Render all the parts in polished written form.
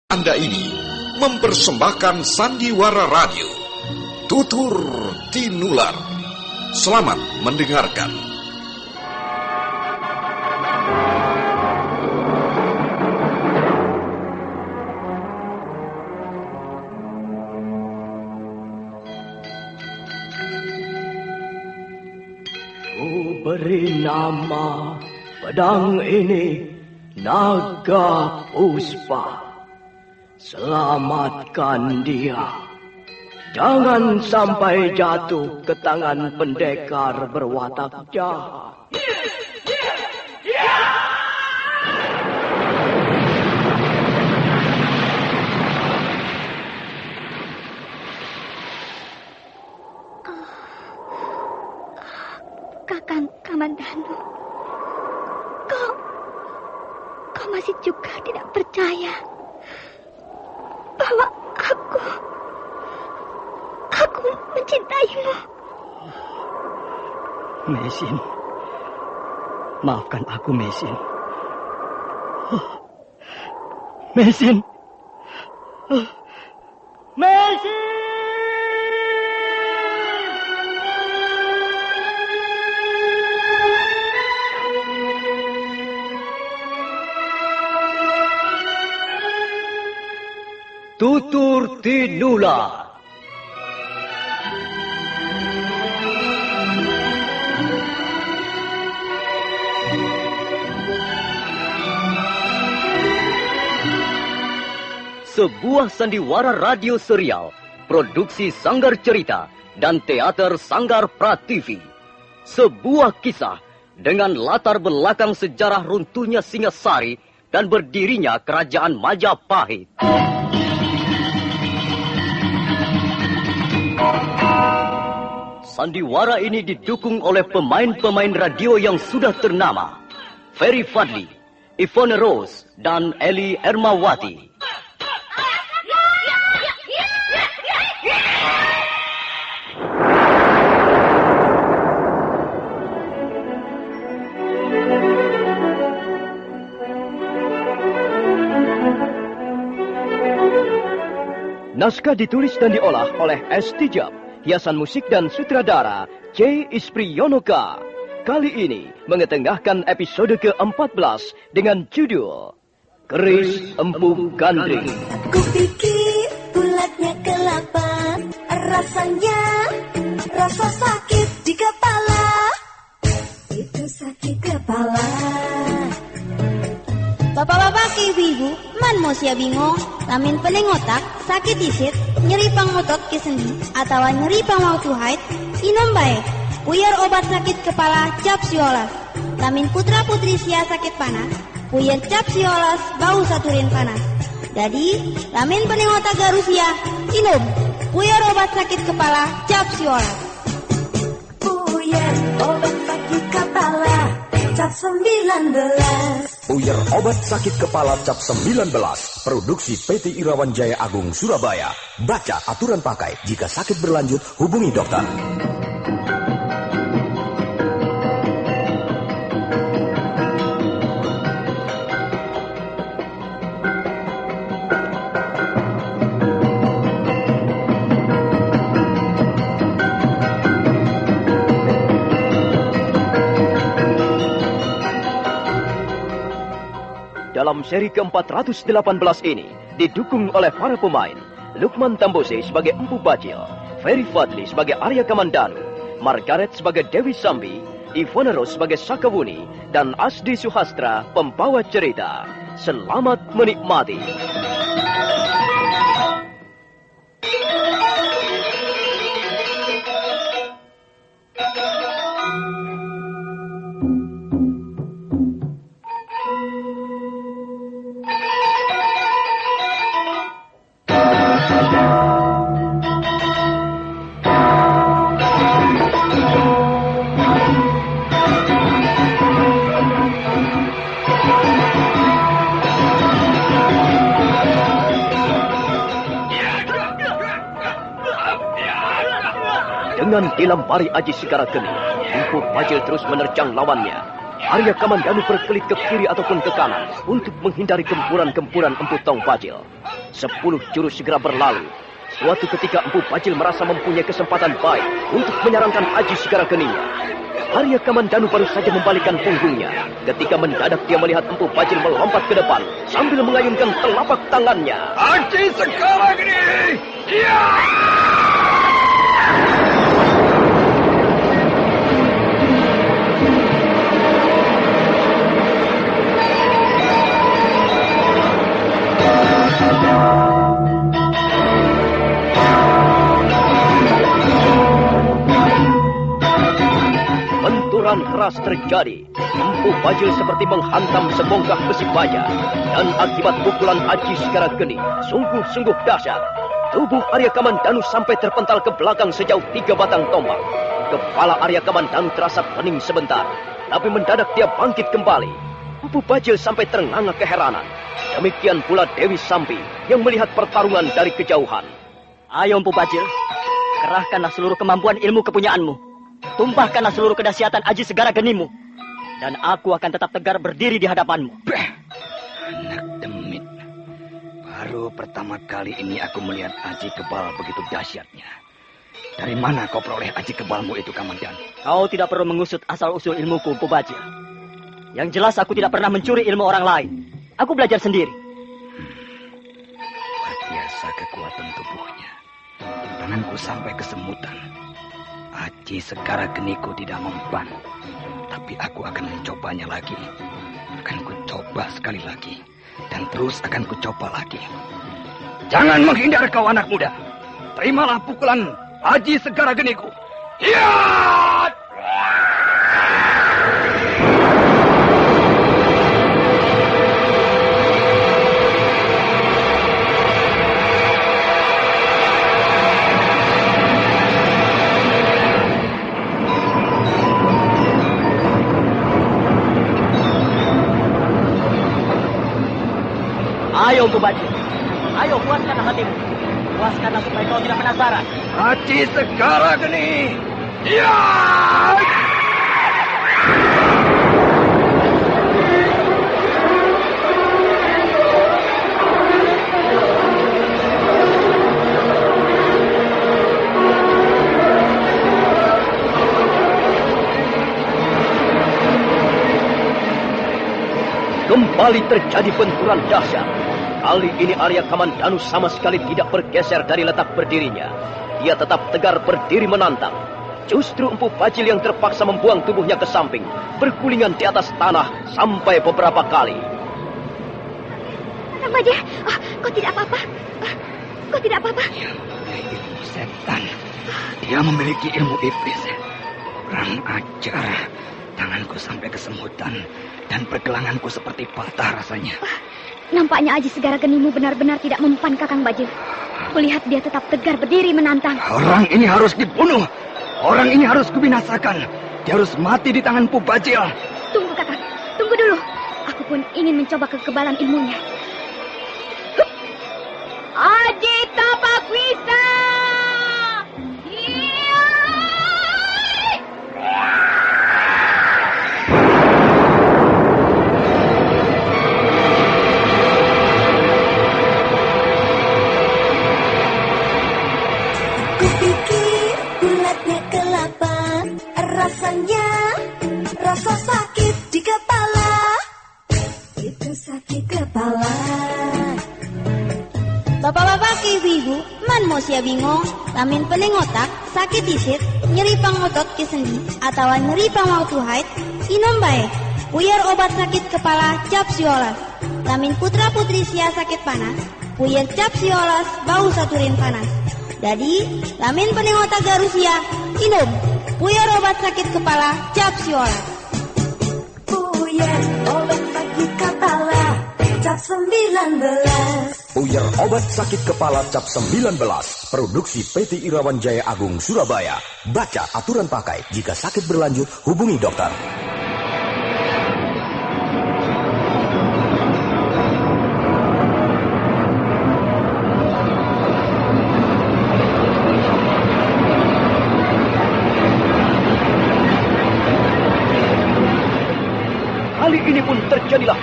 Anda ini mempersembahkan Sandiwara Radio, Tutur Tinular. Selamat mendengarkan. Ku beri nama pedang ini Naga Puspa. Selamatkan dia. Jangan sampai jatuh ke tangan pendekar berwatak jahat. Kakang Kamandanu, kau masih juga tidak percaya bahwa aku mencintaimu. Mesin, maafkan aku, Mesin. Mesin. Mesin! Tutur Tinular. Sebuah sandiwara radio serial, produksi Sanggar Cerita dan Teater Sanggar Prativi. Sebuah kisah dengan latar belakang sejarah runtuhnya Singasari dan berdirinya Kerajaan Majapahit. Sandiwara ini didukung oleh pemain-pemain radio yang sudah ternama, Ferry Fadli, Yvonne Rose, dan Eli Ermawati. Naskah ditulis dan diolah oleh S. Tijab, hiasan musik dan sutradara C. Ispriyonoka. Kali ini mengetengahkan episode ke-14 dengan judul Keris Empu Gandring. Ku pikir bulatnya kelapa, rasanya rasa sakit di kepala. Itu sakit kepala. Bapak-bapak ke ibu-ibu, man mau siya bingung, lamin pening otak, sakit isit, nyeri pang otot ke sendi, atau nyeri pang mau tuhait, inom baik. Puyer obat sakit kepala cap siolas. Lamin putra-putri sia sakit panas, puyer cap siolas bau saturin panas. Jadi, lamin pening otak garusia, inom. Puyer obat sakit kepala cap siolas. Puyer obat sakit kepala cap 19. Puyer obat sakit kepala cap 19. Produksi PT Irawan Jaya Agung Surabaya. Baca aturan pakai. Jika sakit berlanjut, hubungi dokter. Dalam seri ke-418 ini, didukung oleh para pemain, Lukman Tambose sebagai Empu Bajil, Ferry Fadli sebagai Arya Kamandanu, Margaret sebagai Dewi Sambi, Yvonne Rose sebagai Sakawuni, dan Asdi Suhastra pembawa cerita. Selamat menikmati. Dengan dilempari aji segara geni, Empu Bajil terus menerjang lawannya. Arya Kamandanu berkelit ke kiri ataupun ke kanan untuk menghindari gempuran-gempuran Empu Tong Bajil. 10 jurus segera berlalu. Suatu ketika Empu Bajil merasa mempunyai kesempatan baik untuk menyerangkan Aji Segara Geningnya. Arya Kamandanu baru saja membalikkan punggungnya ketika mendadak dia melihat Empu Bajil melompat ke depan sambil mengayunkan telapak tangannya. Aji Segara Gening! Ya! Benturan keras terjadi. Empu Bajil seperti menghantam sebongkah besi baja. Dan akibat pukulan Aji Segara Gening sungguh-sungguh dahsyat. Tubuh Arya Kamandanu sampai terpental ke belakang sejauh 3 batang tombak. Kepala Arya Kamandanu terasa pening sebentar. Tapi mendadak dia bangkit kembali. Empu Bajil sampai ternganga keheranan. Demikian pula Dewi Sambi yang melihat pertarungan dari kejauhan. Ayo Empu Bajil, kerahkanlah seluruh kemampuan ilmu kepunyaanmu. Tumpahkanlah seluruh kedahsyatan Aji Segara Geningmu. Dan aku akan tetap tegar berdiri di hadapanmu. Anak demit. Baru pertama kali ini aku melihat aji kebal begitu dahsyatnya. Dari mana kau peroleh aji kebalmu itu, Kamandanu? Kau tidak perlu mengusut asal-usul ilmuku, Empu Bajil. Yang jelas aku tidak pernah mencuri ilmu orang lain. Aku belajar sendiri. Luar biasa kekuatan tubuhnya. Tanganku sampai kesemutan. Aji Segara Geningku tidak mempan. Tapi aku akan mencobanya lagi. Akan kucoba sekali lagi. Dan terus akan kucoba lagi. Jangan menghindar kau anak muda. Terimalah pukulan Aji Segara Geningku. Ya! Ayo Empu Bajil. Ayo puaskanlah hatimu. Puaskanlah supaya kau tidak penasaran. Aji Segara Gening. Ya! Kembali terjadi benturan dahsyat. Kali ini Arya Kamandanu sama sekali tidak bergeser dari letak berdirinya. Dia tetap tegar berdiri menantang. Justru Empu Bajil yang terpaksa membuang tubuhnya ke samping, bergulingan di atas tanah sampai beberapa kali. Kang Bajil, kau tidak apa-apa? Kau tidak apa-apa? Dia memiliki ilmu setan. Dia memiliki ilmu iblis. Kurang ajar. Tanganku sampai kesemutan dan pergelanganku seperti patah rasanya. Nampaknya Aji Segara Geningmu benar-benar tidak mempan, Kakang Bajil. Kulihat dia tetap tegar berdiri menantang. Orang ini harus dibunuh. Orang ini harus kubinasakan. Dia harus mati di tangan Empu Bajil. Tunggu, Kakang. Tunggu dulu. Aku pun ingin mencoba kekebalan ilmunya. Aji Tapak Wisa! Kupikir bulatnya kelapa, rasanya rasa sakit di kepala. Itu sakit kepala. Bapak-bapak, ibu-ibu, man mau sia bingung, lamin pening otak, sakit isit, nyeri pang otot ke sendi, atau nyeri pang waktu haid, inom bae. Puyar obat sakit kepala cap siolas. Lamin putra-putri sia sakit panas, puyar cap siolas bau saturin panas. Jadi, lamin pening otak garusia, inom, puyar obat sakit kepala cap siolas. Puyar obat sakit kepala, cap 19. Puyar obat sakit kepala cap 19. Produksi PT Irawan Jaya Agung Surabaya. Baca aturan pakai. Jika sakit berlanjut, hubungi dokter.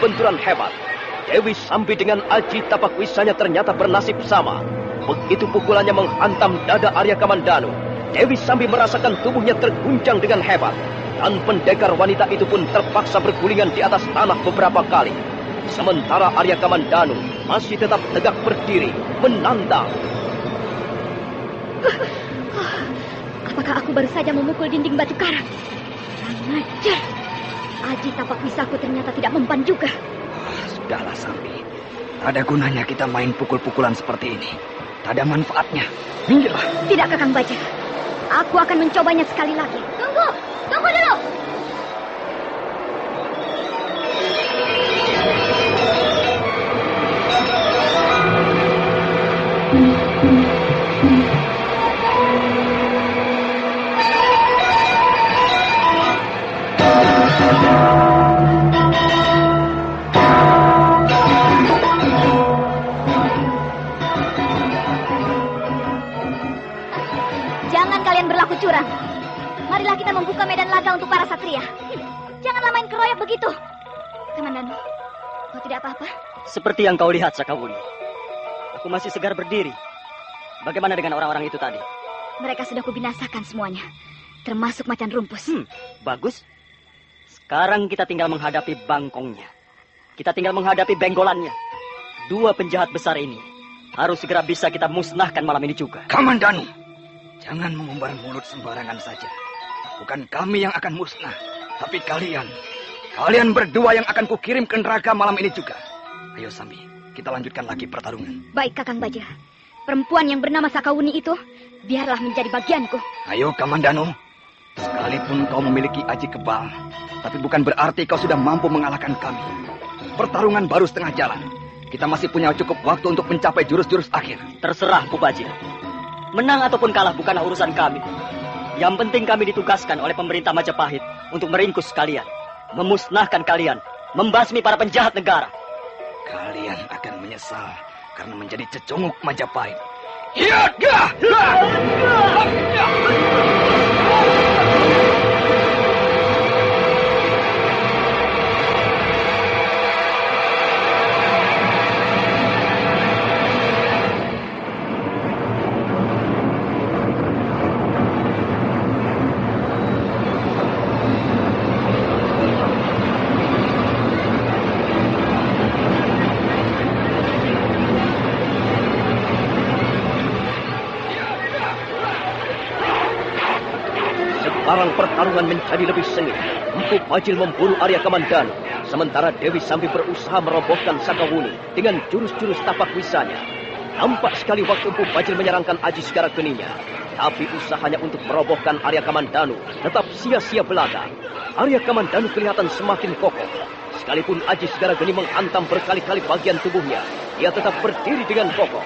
benturan hebat. Dewi Sambi dengan Aji Tapakwisanya ternyata bernasib sama. Begitu pukulannya menghantam dada Arya Kamandanu, Dewi Sambi merasakan tubuhnya terguncang dengan hebat. Dan pendekar wanita itu pun terpaksa bergulingan di atas tanah beberapa kali. Sementara Arya Kamandanu masih tetap tegak berdiri, menantang. Apakah aku baru saja memukul dinding batu karang? Kurang ajar. Aji Tapakwisaku ternyata tidak mempan juga. Sudahlah, Sambi. Tak ada gunanya kita main pukul-pukulan seperti ini. Tak ada manfaatnya. Minggirlah. Tidak, Kakang Bajra. Aku akan mencobanya sekali lagi. Tunggu! Tunggu dulu! Jangan kalian berlaku curang. Marilah kita membuka medan laga untuk para satria. Janganlah main keroyok begitu. Kamandanu, kau tidak apa-apa? Seperti yang kau lihat, Sakawuni. Aku masih segar berdiri. Bagaimana dengan orang-orang itu tadi? Mereka sudah kubinasakan semuanya, termasuk macan rumpus. Bagus. Sekarang kita tinggal menghadapi bangkongnya. Kita tinggal menghadapi benggolannya. Dua penjahat besar ini harus segera bisa kita musnahkan malam ini juga. Kamandanu, jangan mengumbar mulut sembarangan saja. Bukan kami yang akan musnah, tapi kalian. Kalian berdua yang akan kukirim ke neraka malam ini juga. Ayo Sambi, kita lanjutkan lagi pertarungan. Baik, Kakang Bajra. Perempuan yang bernama Sakawuni itu biarlah menjadi bagianku. Ayo Kamandanu, sekalipun kau memiliki aji kebal, tapi bukan berarti kau sudah mampu mengalahkan kami. Pertarungan baru setengah jalan. Kita masih punya cukup waktu untuk mencapai jurus-jurus akhir. Terserah, Pubajil. Menang ataupun kalah bukanlah urusan kami. Yang penting kami ditugaskan oleh pemerintah Majapahit untuk meringkus kalian, memusnahkan kalian, membasmi para penjahat negara. Kalian akan menyesal karena menjadi cecunguk Majapahit. Sekarang pertarungan menjadi lebih sengit. Empu Bajil memburu Arya Kamandanu, sementara Dewi Sambi berusaha merobohkan Sakawuni dengan jurus-jurus Tapakwisanya. Nampak sekali waktu Empu Bajil menyerangkan Aji Segara Geninya, tapi usahanya untuk merobohkan Arya Kamandanu tetap sia-sia belaka. Arya Kamandanu kelihatan semakin kokoh. Sekalipun Aji Segara Geni menghantam berkali-kali bagian tubuhnya, ia tetap berdiri dengan kokoh.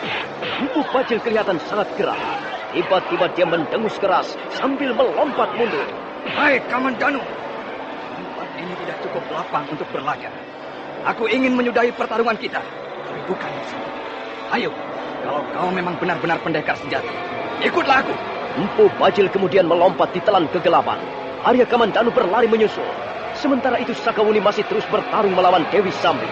Empu Bajil kelihatan sangat gerah. Tiba-tiba dia mendengus keras sambil melompat mundur. Hai Kamandanu, tempat ini tidak cukup lapang untuk berlaga. Aku ingin menyudahi pertarungan kita, tapi bukan di sini. Ayo, kalau kau memang benar-benar pendekar senjata, ikutlah aku. Empu Bajil kemudian melompat di telan kegelapan. Arya Kamandanu berlari menyusul. Sementara itu Sakawuni masih terus bertarung melawan Dewi Sambi.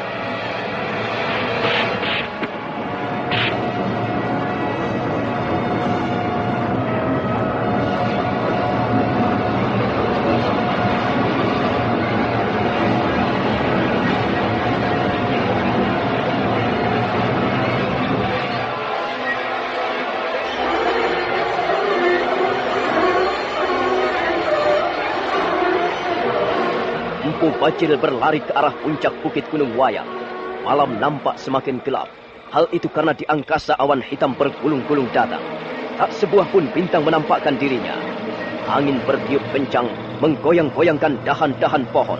Empu Bajil berlari ke arah puncak bukit Gunung Wayang. Malam nampak semakin gelap. Hal itu karena di angkasa awan hitam bergulung-gulung datang. Tak sebuah pun bintang menampakkan dirinya. Angin bertiup kencang, menggoyang-goyangkan dahan-dahan pohon.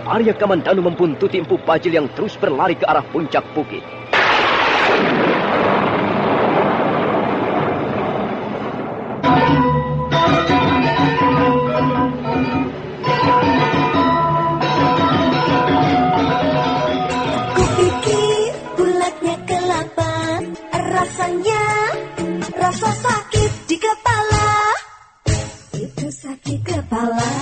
Arya Kamandanu membuntuti Empu Bajil yang terus berlari ke arah puncak bukit. Rasanya rasa sakit di kepala, itu sakit kepala.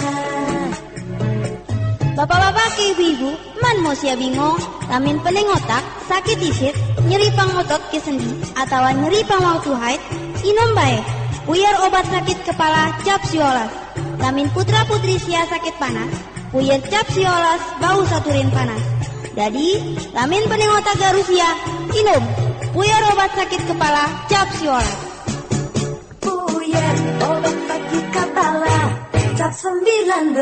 Bapak-bapak ke ibu-ibu, man mo siya bingung, lamin pening otak, sakit isit, nyeri pang otot ke sendi, atau nyeri pang waktu haid, inom baik. Puyar obat sakit kepala cap siolas. Lamin putra-putri sia sakit panas, puyar cap siolas bau saturin panas. Jadi, lamin pening otak garusia, inom. Puyar obat sakit kepala cap siolas. Puyar obat sakit kepala cap 19.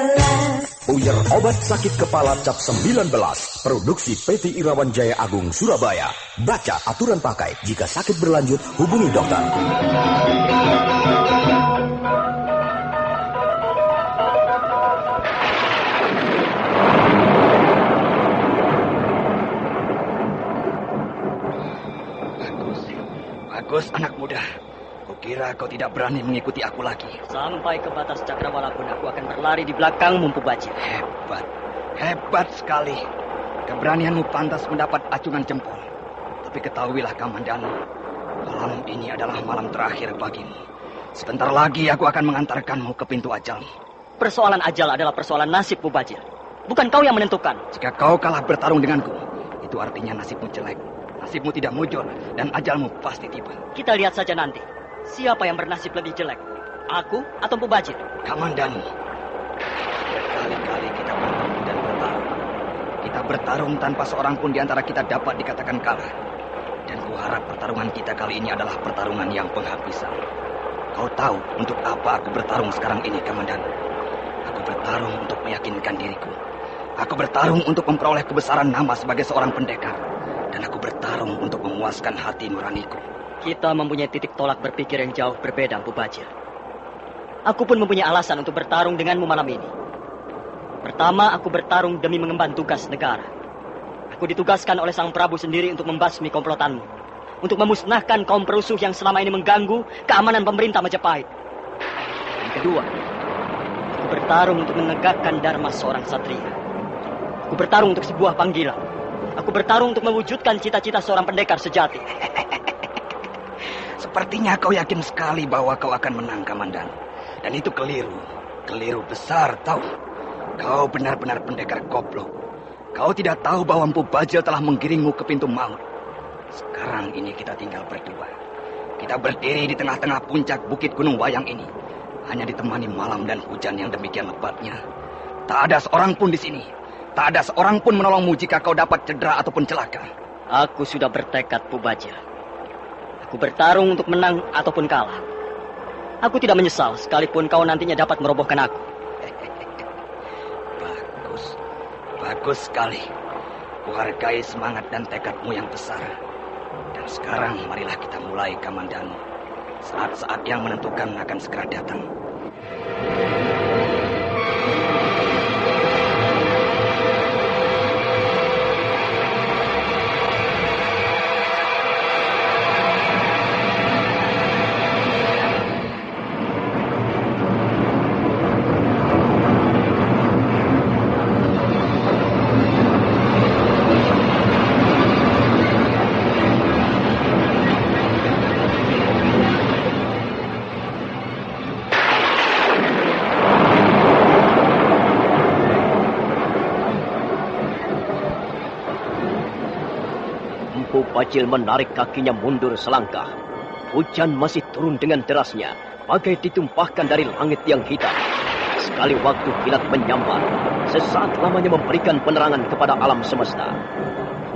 Puyar obat sakit kepala cap 19. Produksi PT Irawan Jaya Agung Surabaya. Baca aturan pakai. Jika sakit berlanjut, hubungi dokter. Bagus, anak muda. Kukira kau tidak berani mengikuti aku lagi. Sampai ke batas cakrawala pun aku akan berlari di belakangmu, Mpu Bajil. Hebat sekali. Keberanianmu pantas mendapat acungan jempol. Tapi ketahuilah Kamandanu, malam ini adalah malam terakhir bagimu. Sebentar lagi aku akan mengantarkanmu ke pintu ajalmu. Persoalan ajal adalah persoalan nasib, Mpu Bajil. Bukan kau yang menentukan. Jika kau kalah bertarung denganku, itu artinya nasibmu jelek. Nasibmu tidak mujur dan ajalmu pasti tiba. Kita lihat saja nanti. Siapa yang bernasib lebih jelek? Aku atau Mpu Bajil? Kamandanu, berkali-kali kita bertemu dan bertarung. Kita bertarung tanpa seorang pun di antara kita dapat dikatakan kalah. Dan kuharap pertarungan kita kali ini adalah pertarungan yang penghabisan. Kau tahu untuk apa aku bertarung sekarang ini, Kamandanu? Aku bertarung untuk meyakinkan diriku. Aku bertarung untuk memperoleh kebesaran nama sebagai seorang pendekar. Dan aku bertarung untuk memuaskan hati nuraniku. Kita mempunyai titik tolak berpikir yang jauh berbeda, Mpu Bajil. Aku pun mempunyai alasan untuk bertarung denganmu malam ini. Pertama, aku bertarung demi mengemban tugas negara. Aku ditugaskan oleh Sang Prabu sendiri untuk membasmi komplotanmu. Untuk memusnahkan kaum perusuh yang selama ini mengganggu keamanan pemerintah Majapahit. Dan kedua, aku bertarung untuk menegakkan dharma seorang satria. Aku bertarung untuk sebuah panggilan. Aku bertarung untuk mewujudkan cita-cita seorang pendekar sejati. Sepertinya kau yakin sekali bahwa kau akan menang, Kamandanu. Dan itu keliru. Keliru besar, tahu. Kau benar-benar pendekar goblok. Kau tidak tahu bahwa Mpu Bajil telah menggiringmu ke pintu maut. Sekarang ini kita tinggal berdua. Kita berdiri di tengah-tengah puncak bukit Gunung Wayang ini. Hanya ditemani malam dan hujan yang demikian lebatnya. Tak ada seorang pun di sini. Tak ada seorang pun menolongmu jika kau dapat cedera ataupun celaka. Aku sudah bertekad, Mpu Bajil. Aku bertarung untuk menang ataupun kalah. Aku tidak menyesal sekalipun kau nantinya dapat merobohkan aku. Bagus sekali. Kuhargai semangat dan tekadmu yang besar. Dan sekarang marilah kita mulai, Kamandanu. Saat-saat yang menentukan akan segera datang. Mpu Bajil menarik kakinya mundur selangkah. Hujan masih turun dengan derasnya, bagai ditumpahkan dari langit yang hitam. Sekali waktu kilat menyambar, sesaat lamanya memberikan penerangan kepada alam semesta.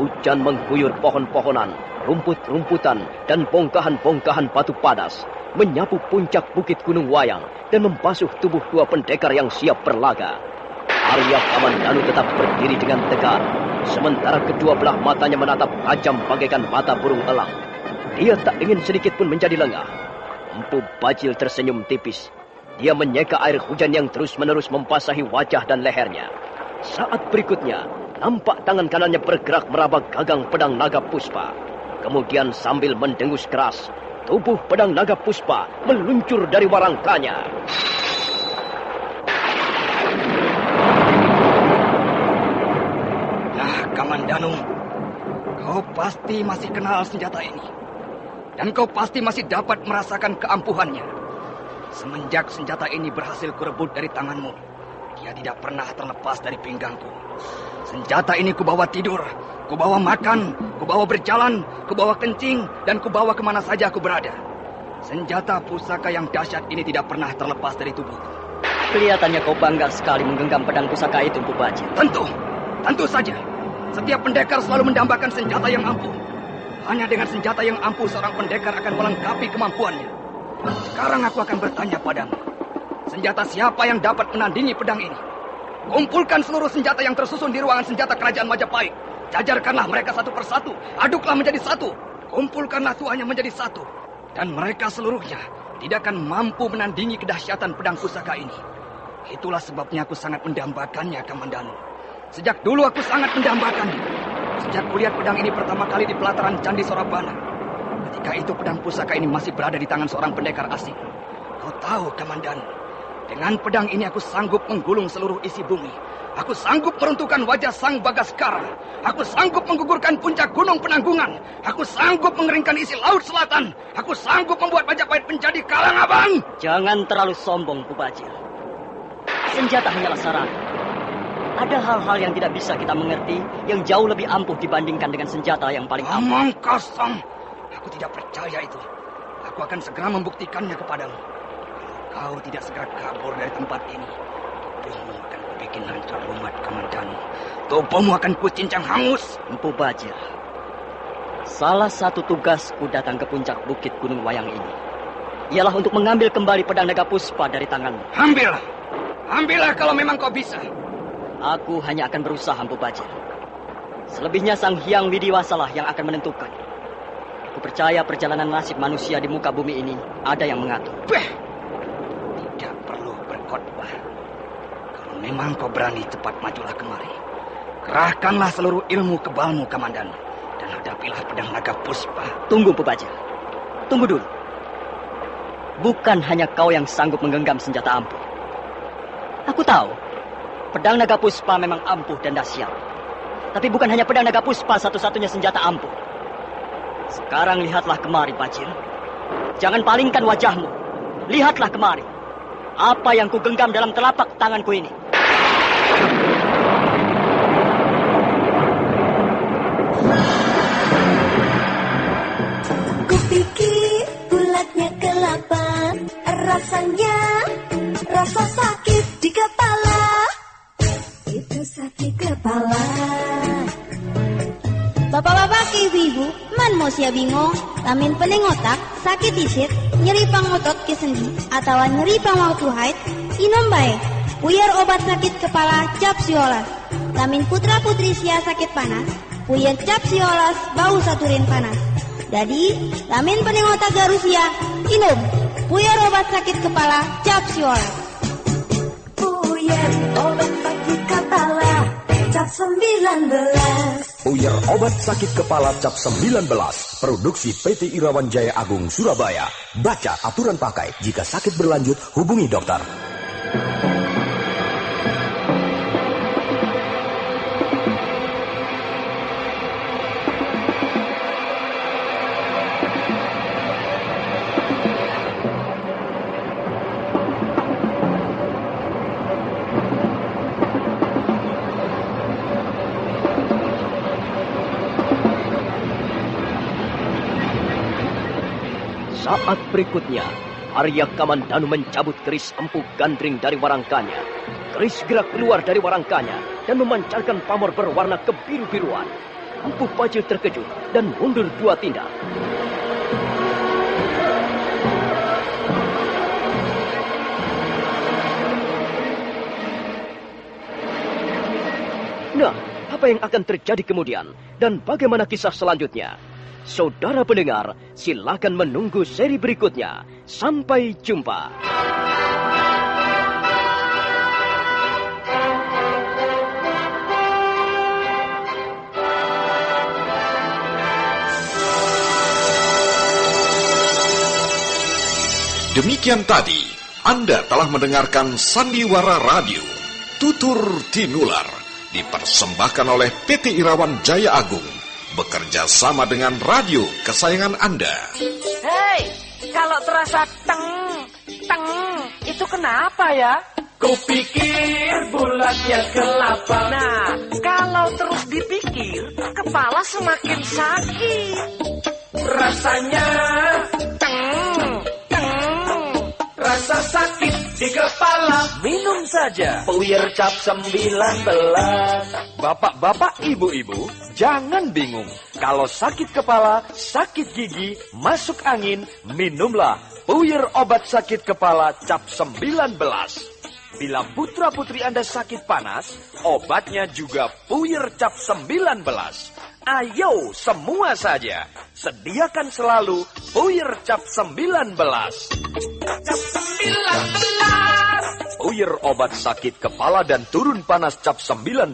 Hujan mengguyur pohon-pohonan, rumput-rumputan, dan bongkahan-bongkahan batu padas, menyapu puncak bukit Gunung Wayang, dan membasuh tubuh dua pendekar yang siap berlaga. Arya Kamandanu tetap berdiri dengan tegar, sementara kedua belah matanya menatap tajam bagaikan mata burung elang. Dia tak ingin sedikit pun menjadi lengah. Mpu Bajil tersenyum tipis. Dia menyeka air hujan yang terus-menerus membasahi wajah dan lehernya. Saat berikutnya, nampak tangan kanannya bergerak meraba gagang pedang naga puspa. Kemudian sambil mendengus keras, tubuh pedang naga puspa meluncur dari warangkanya. Kamandanu, kau pasti masih kenal senjata ini. Dan kau pasti masih dapat merasakan keampuhannya. Semenjak senjata ini berhasil kurebut dari tanganmu, Dia tidak pernah terlepas dari pinggangku. Senjata ini kubawa tidur, kubawa makan, kubawa berjalan, kubawa kencing, dan kubawa kemana saja aku berada. Senjata pusaka yang dahsyat ini tidak pernah terlepas dari tubuhku. Kelihatannya kau bangga sekali menggenggam pedang pusaka itu, Empu Bajil. Tentu saja. Setiap pendekar selalu mendambakan senjata yang ampuh. Hanya dengan senjata yang ampuh seorang pendekar akan melengkapi kemampuannya. Sekarang aku akan bertanya padamu. Senjata siapa yang dapat menandingi pedang ini? Kumpulkan seluruh senjata yang tersusun di ruangan senjata kerajaan Majapahit. Jajarkanlah mereka satu persatu. Aduklah menjadi satu. Kumpulkanlah tuanya menjadi satu. Dan mereka seluruhnya tidak akan mampu menandingi kedahsyatan pedang pusaka ini. Itulah sebabnya aku sangat mendambakannya, Kamandanu. Sejak dulu aku sangat mendambakannya. Sejak kulihat pedang ini pertama kali di pelataran Candi Sorabana. Ketika itu pedang pusaka ini masih berada di tangan seorang pendekar asing. Kau tahu, Kamandanu, dengan pedang ini aku sanggup menggulung seluruh isi bumi. Aku sanggup meruntuhkan wajah Sang Bagaskara. Aku sanggup menggugurkan puncak gunung Penanggungan. Aku sanggup mengeringkan isi laut selatan. Aku sanggup membuat Majapahit menjadi Kalangabang. Jangan terlalu sombong, Empu Bajil. Senjata hanyalah sarana. Ada hal-hal yang tidak bisa kita mengerti yang jauh lebih ampuh dibandingkan dengan senjata yang paling ampuh. Omong kosong. Aku tidak percaya itu. Aku akan segera membuktikannya kepadamu. Kalau kau tidak segera kabur dari tempat ini, tubuhmu akan kubikin hancur rumat, Kamandanu. Tubuhmu akan kucincang hangus. Empu Bajil, salah satu tugasku datang ke puncak bukit Gunung Wayang ini ialah untuk mengambil kembali pedang naga puspa dari tanganmu. Ambillah kalau memang kau bisa. Aku hanya akan berusaha, Empu Bajil. Selebihnya Sang Hyang Widiwasalah yang akan menentukan. Aku percaya perjalanan nasib manusia di muka bumi ini ada yang mengatur. Tidak perlu berkhotbah. Kalau memang kau berani, cepat majulah kemari. Kerahkanlah seluruh ilmu kebalmu, Kamandanu, dan hadapilah pedang naga puspa. Tunggu, Empu Bajil. Tunggu dulu. Bukan hanya kau yang sanggup menggenggam senjata ampuh. Aku tahu, pedang naga puspa memang ampuh dan dahsyat. Tapi bukan hanya pedang naga puspa satu-satunya senjata ampuh. Sekarang lihatlah kemari, Bajil. Jangan palingkan wajahmu. Lihatlah kemari. Apa yang kugenggam dalam telapak tanganku ini. Kupikir bulatnya kelapa, rasanya rasa sakit di kepala. Itu sakit kepala. Bapak-bapak, ibu-ibu, man mau sia bingung, lamin pening otak, sakit isit, nyeri pang otot ke sendi, atau nyeri pang waktu haid, inom bae, puyer obat sakit kepala cap siolas. Lamin putra-putri sia sakit panas, puyer cap siolas bau saturin panas. Jadi, lamin pening otak garusia, inom, puyer obat sakit kepala cap siolas. Puyer obat sakit kepala cap 19. Puyer obat sakit kepala cap 19. Produksi PT Irawan Jaya Agung Surabaya. Baca aturan pakai. Jika sakit berlanjut, hubungi dokter. Saat berikutnya, Arya Kamandanu mencabut keris Empu Gandring dari warangkanya. Keris gerak keluar dari warangkanya dan memancarkan pamor berwarna kebiru-biruan. Empu Bajil terkejut dan mundur 2 tindak. Nah, apa yang akan terjadi kemudian? Dan bagaimana kisah selanjutnya? Saudara pendengar, silakan menunggu seri berikutnya. Sampai jumpa. Demikian tadi, Anda telah mendengarkan Sandiwara Radio, Tutur Tinular, dipersembahkan oleh PT Irawan Jaya Agung, bekerja sama dengan radio kesayangan Anda. Hei, kalau terasa teng, itu kenapa ya? Kupikir bulatnya kelapa. Nah, kalau terus dipikir, kepala semakin sakit. Rasanya rasa sakit di kepala. Minum saja Puyer Cap 19. Bapak-bapak, ibu-ibu, jangan bingung. Kalau sakit kepala, sakit gigi, masuk angin, minumlah Puyer obat sakit kepala Cap 19. Bila putra-putri Anda sakit panas, obatnya juga Puyer Cap 19. Ayo semua saja, sediakan selalu Puyer Cap 19. Cap 19. Puyer obat sakit kepala dan turun panas Cap 19.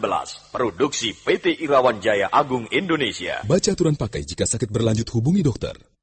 Produksi PT Irawan Jaya Agung Indonesia. Baca aturan pakai jika sakit berlanjut, hubungi dokter.